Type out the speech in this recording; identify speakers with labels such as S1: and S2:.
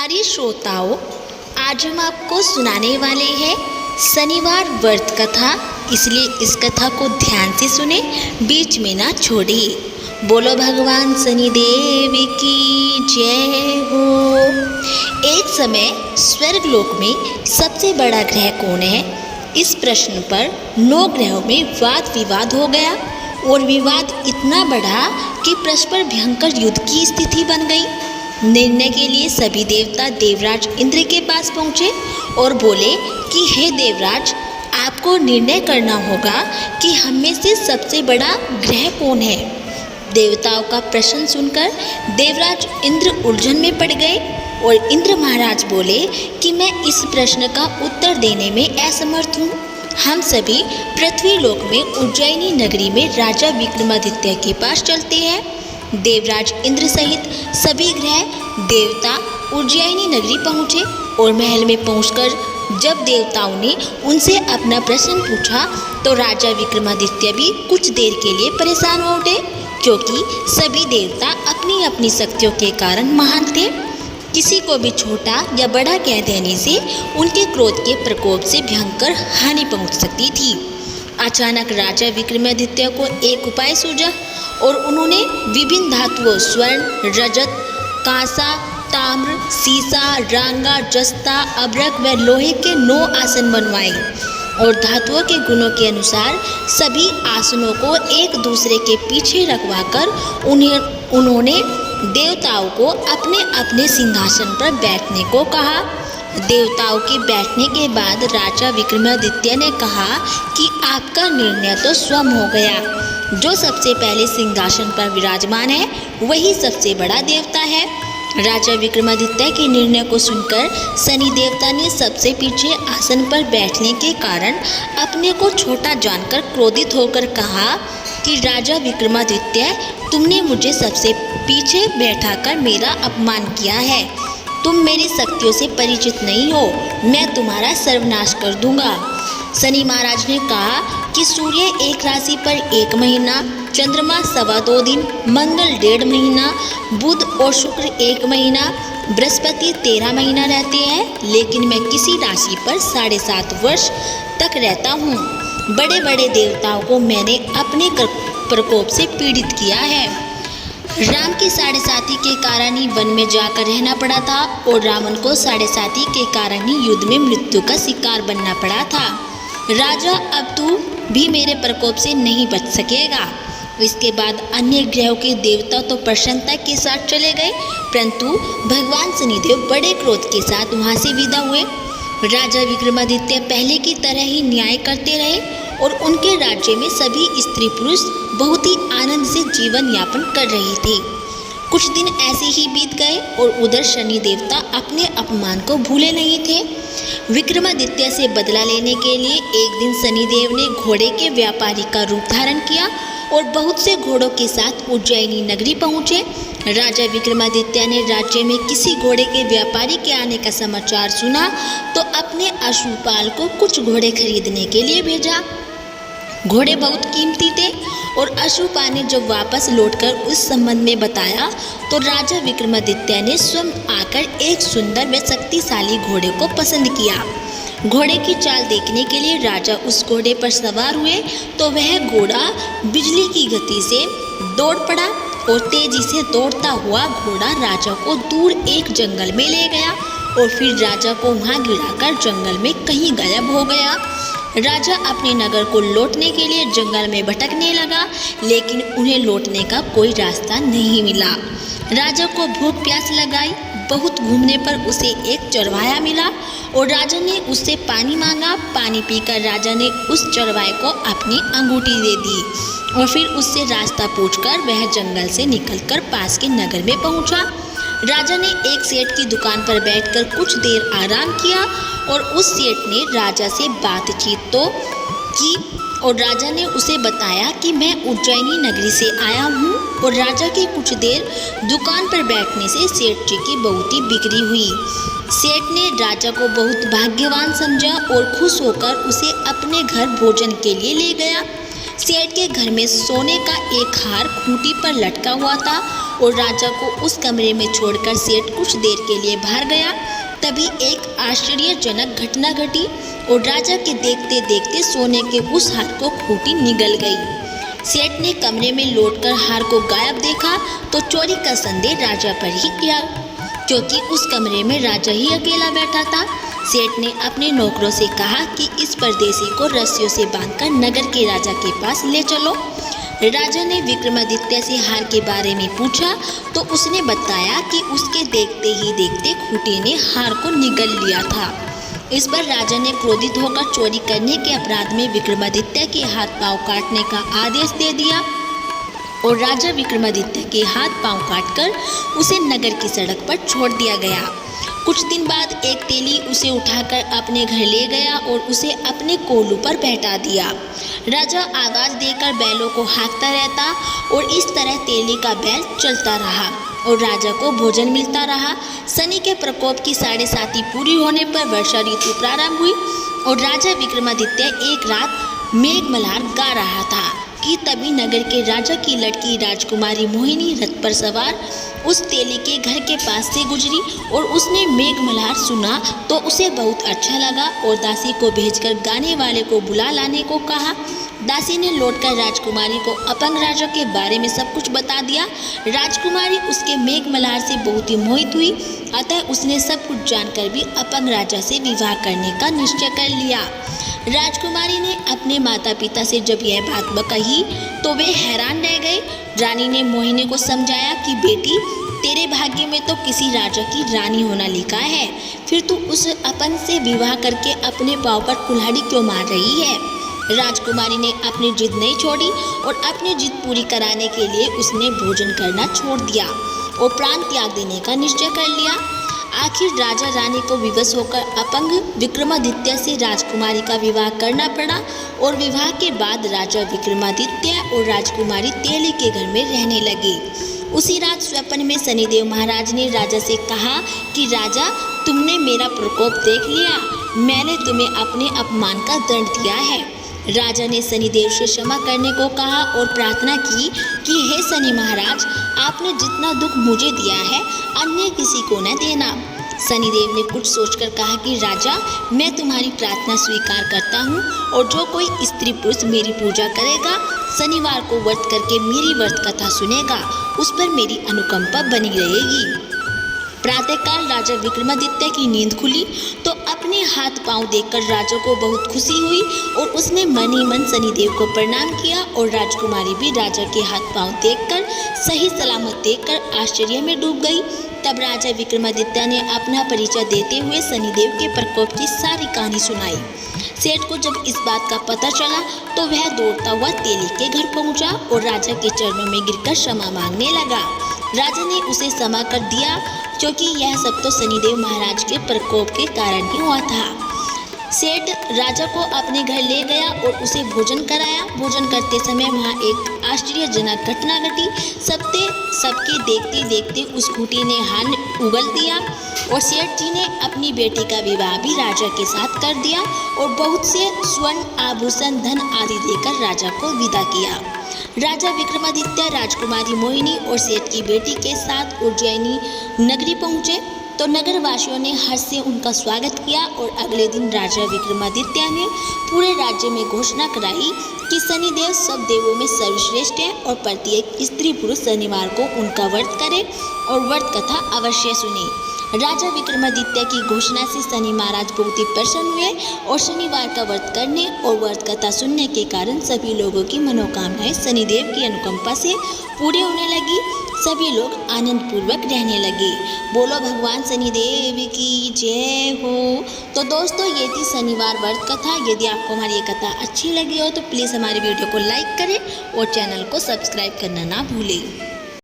S1: प्यारे श्रोताओं, आज हम आपको सुनाने वाले हैं शनिवार व्रत कथा। इसलिए इस कथा को ध्यान से सुने, बीच में ना छोड़िए। बोलो भगवान शनिदेव की जय हो। एक समय स्वर्गलोक में सबसे बड़ा ग्रह कौन है, इस प्रश्न पर 9 ग्रहों में वाद विवाद हो गया और विवाद इतना बढ़ा कि परस्पर भयंकर युद्ध की स्थिति बन गई। निर्णय के लिए सभी देवता देवराज इंद्र के पास पहुँचे और बोले कि हे देवराज, आपको निर्णय करना होगा कि हम में से सबसे बड़ा ग्रह कौन है। देवताओं का प्रश्न सुनकर देवराज इंद्र उलझन में पड़ गए और इंद्र महाराज बोले कि मैं इस प्रश्न का उत्तर देने में असमर्थ हूँ। हम सभी पृथ्वी लोक में उज्जैनी नगरी में राजा विक्रमादित्य के पास चलते हैं। देवराज इंद्र सहित सभी ग्रह देवता उज्जैनी नगरी पहुँचे और महल में पहुंचकर जब देवताओं ने उनसे अपना प्रश्न पूछा तो राजा विक्रमादित्य भी कुछ देर के लिए परेशान हो उठे, क्योंकि सभी देवता अपनी अपनी शक्तियों के कारण महान थे। किसी को भी छोटा या बड़ा कह देने से उनके क्रोध के प्रकोप से भयंकर हानि पहुंच सकती थी। अचानक राजा विक्रमादित्य को एक उपाय सूझा और उन्होंने विभिन्न धातुओं स्वर्ण, रजत, कांसा, ताम्र, सीसा, रांगा, जस्ता, अभ्रक व लोहे के 9 आसन बनवाए और धातुओं के गुणों के अनुसार सभी आसनों को एक दूसरे के पीछे रखवाकर उन्होंने देवताओं को अपने अपने सिंहासन पर बैठने को कहा। देवताओं के बैठने के बाद राजा विक्रमादित्य ने कहा कि आपका निर्णय तो स्वयं हो गया। जो सबसे पहले सिंहासन पर विराजमान है वही सबसे बड़ा देवता है। राजा विक्रमादित्य के निर्णय को सुनकर शनि देवता ने सबसे पीछे आसन पर बैठने के कारण अपने को छोटा जानकर क्रोधित होकर कहा कि राजा विक्रमादित्य, तुमने मुझे सबसे पीछे बैठाकर मेरा अपमान किया है। तुम मेरी शक्तियों से परिचित नहीं हो, मैं तुम्हारा सर्वनाश कर दूंगा। शनि महाराज ने कहा कि सूर्य एक राशि पर 1 महीना, चंद्रमा 2.25 दिन, मंगल 1.5 महीना, बुध और शुक्र 1 महीना, बृहस्पति 13 महीना रहते हैं, लेकिन मैं किसी राशि पर 7.5 वर्ष तक रहता हूँ। बड़े बड़े देवताओं को मैंने अपने प्रकोप से पीड़ित किया है। राम की 7.5 के कारण ही वन में जाकर रहना पड़ा था और रावण को 7.5 के कारण ही युद्ध में मृत्यु का शिकार बनना पड़ा था। राजा, अब तू भी मेरे प्रकोप से नहीं बच सकेगा। इसके बाद अन्य ग्रहों के देवता तो प्रसन्नता के साथ चले गए, परंतु भगवान शनिदेव बड़े क्रोध के साथ वहां से विदा हुए। राजा विक्रमादित्य पहले की तरह ही न्याय करते रहे और उनके राज्य में सभी स्त्री पुरुष बहुत ही आनंद से जीवन यापन कर रहे थे। कुछ दिन ऐसे ही बीत गए और उधर शनि देवता अपने अपमान को भूले नहीं थे। विक्रमादित्य से बदला लेने के लिए एक दिन शनिदेव ने घोड़े के व्यापारी का रूप धारण किया और बहुत से घोड़ों के साथ उज्जैनी नगरी पहुँचे। राजा विक्रमादित्य ने राज्य में किसी घोड़े के व्यापारी के आने का समाचार सुना तो अपने अश्वपाल को कुछ घोड़े खरीदने के लिए भेजा। घोड़े बहुत कीमती थे और अश्वपाल ने जब वापस लौटकर उस संबंध में बताया तो राजा विक्रमादित्य ने स्वयं आकर एक सुंदर व शक्तिशाली घोड़े को पसंद किया। घोड़े की चाल देखने के लिए राजा उस घोड़े पर सवार हुए तो वह घोड़ा बिजली की गति से दौड़ पड़ा और तेजी से दौड़ता हुआ घोड़ा राजा को दूर एक जंगल में ले गया और फिर राजा को वहां गिराकर जंगल में कहीं गायब हो गया। राजा अपने नगर को लौटने के लिए जंगल में भटकने लगा, लेकिन उन्हें लौटने का कोई रास्ता नहीं मिला। राजा को भूख प्यास लगाई। बहुत घूमने पर उसे एक चरवाहा मिला और राजा ने उससे पानी मांगा। पानी पीकर राजा ने उस चरवाहे को अपनी अंगूठी दे दी और फिर उससे रास्ता पूछकर वह जंगल से निकलकर पास के नगर में पहुंचा। राजा ने एक सेठ की दुकान पर बैठकर कुछ देर आराम किया और उस सेठ ने राजा से बातचीत तो की और राजा ने उसे बताया कि मैं उज्जैनी नगरी से आया हूँ। और राजा की कुछ देर दुकान पर बैठने से सेठ जी की बहुत ही बिक्री हुई। सेठ ने राजा को बहुत भाग्यवान समझा और खुश होकर उसे अपने घर भोजन के लिए ले गया। सेठ के घर में सोने का एक हार खूंटी पर लटका हुआ था और राजा को उस कमरे में छोड़कर सेठ कुछ देर के लिए बाहर गया। तभी एक आश्चर्यजनक घटना घटी और राजा के देखते देखते सोने के उस हार को खूंटी निगल गई। सेठ ने कमरे में लौटकर हार को गायब देखा तो चोरी का संदेह राजा पर ही किया, क्योंकि उस कमरे में राजा ही अकेला बैठा था। सेठ ने अपने नौकरों से कहा कि इस परदेसी को रस्सियों से बांधकर नगर के राजा के पास ले चलो। राजा ने विक्रमादित्य से हार के बारे में पूछा तो उसने बताया कि उसके देखते ही देखते खूंटी ने हार को निगल लिया था। इस पर राजा ने क्रोधित होकर चोरी करने के अपराध में विक्रमादित्य के हाथ पांव काटने का आदेश दे दिया और राजा विक्रमादित्य के हाथ पांव काटकर उसे नगर की सड़क पर छोड़ दिया गया। कुछ दिन बाद एक तेली उसे उठाकर अपने घर ले गया और उसे अपने कोल्हू पर बैठा दिया। राजा आवाज देकर बैलों को हाँकता रहता और इस तरह तेली का बैल चलता रहा और राजा को भोजन मिलता रहा। शनि के प्रकोप की 7.5 पूरी होने पर वर्षा ऋतु प्रारंभ हुई और राजा विक्रमादित्य एक रात मेघ मल्हार गा रहा था कि तभी नगर के राजा की लड़की राजकुमारी मोहिनी रथ पर सवार उस तेली के घर के पास से गुजरी और उसने मेघ मल्हार सुना तो उसे बहुत अच्छा लगा और दासी को भेजकर गाने वाले को बुला लाने को कहा। दासी ने लौटकर राजकुमारी को अपंग राजा के बारे में सब कुछ बता दिया। राजकुमारी उसके मेघ मल्हार से बहुत ही मोहित हुई, अतः उसने सब कुछ जानकर भी अपंग राजा से विवाह करने का निश्चय कर लिया। राजकुमारी ने अपने माता पिता से जब यह बात कही तो वे हैरान रह गए। रानी ने मोहिनी को समझाया कि बेटी, तेरे भाग्य में तो किसी राजा की रानी होना लिखा है, फिर तू उस अपंग से विवाह करके अपने पाँव पर कुल्हाड़ी क्यों मार रही है। राजकुमारी ने अपनी जिद नहीं छोड़ी और अपनी जिद पूरी कराने के लिए उसने भोजन करना छोड़ दिया और प्राण त्याग देने का निश्चय कर लिया। आखिर राजा रानी को विवश होकर अपंग विक्रमादित्य से राजकुमारी का विवाह करना पड़ा और विवाह के बाद राजा विक्रमादित्य और राजकुमारी तेली के घर में रहने लगे। उसी रात स्वप्न में शनिदेव महाराज ने राजा से कहा कि राजा, तुमने मेरा प्रकोप देख लिया, मैंने तुम्हें अपने अपमान का दंड दिया है। राजा ने शनिदेव से क्षमा करने को कहा और प्रार्थना की कि हे शनि महाराज, आपने जितना दुख मुझे दिया है अन्य किसी को न देना। शनिदेव ने कुछ सोचकर कहा कि राजा, मैं तुम्हारी प्रार्थना स्वीकार करता हूँ और जो कोई स्त्री पुरुष मेरी पूजा करेगा, शनिवार को व्रत करके मेरी व्रत कथा सुनेगा, उस पर मेरी अनुकंपा बनी रहेगी। प्रातःकाल राजा विक्रमादित्य की नींद खुली तो अपने हाथ पांव देखकर राजा को बहुत खुशी हुई और उसने मन ही मन शनिदेव को प्रणाम किया और राजकुमारी भी राजा के हाथ पांव देखकर सही सलामत देखकर आश्चर्य में डूब गई। तब राजा विक्रमादित्य ने अपना परिचय देते हुए शनिदेव के प्रकोप की सारी कहानी सुनाई। सेठ को जब इस बात का पता चला तो वह दौड़ता हुआ तेली के घर पहुंचा और राजा के चरणों में गिरकर क्षमा मांगने लगा। राजा ने उसे क्षमा कर दिया क्योंकि यह सब तो शनिदेव महाराज के प्रकोप के कारण ही हुआ था। सेठ राजा को अपने घर ले गया और उसे भोजन कराया। भोजन करते समय वहाँ एक आश्चर्यजनक घटना घटी। सबके देखते देखते उस खूंटी ने हार उगल दिया और सेठ जी ने अपनी बेटी का विवाह भी राजा के साथ कर दिया और बहुत से स्वर्ण आभूषण धन आदि देकर राजा को विदा किया। राजा विक्रमादित्य राजकुमारी मोहिनी और सेठ की बेटी के साथ उज्जैनी नगरी पहुँचे तो नगर वासियों ने हर्ष से उनका स्वागत किया और अगले दिन राजा विक्रमादित्य ने पूरे राज्य में घोषणा कराई कि शनिदेव सब देवों में सर्वश्रेष्ठ है और प्रत्येक स्त्री पुरुष शनिवार को उनका व्रत करे और व्रत कथा अवश्य सुने। राजा विक्रमादित्य की घोषणा से शनि महाराज बहुत ही प्रसन्न हुए और शनिवार का व्रत करने और व्रत कथा सुनने के कारण सभी लोगों की मनोकामनाएं शनिदेव की अनुकंपा से पूरी होने लगी। सभी लोग आनंद पूर्वक रहने लगे। बोलो भगवान शनिदेव की जय हो। तो दोस्तों, ये थी शनिवार व्रत कथा। यदि आपको हमारी ये कथा अच्छी लगी हो तो प्लीज़ हमारी वीडियो को लाइक करें और चैनल को सब्सक्राइब करना ना भूलें।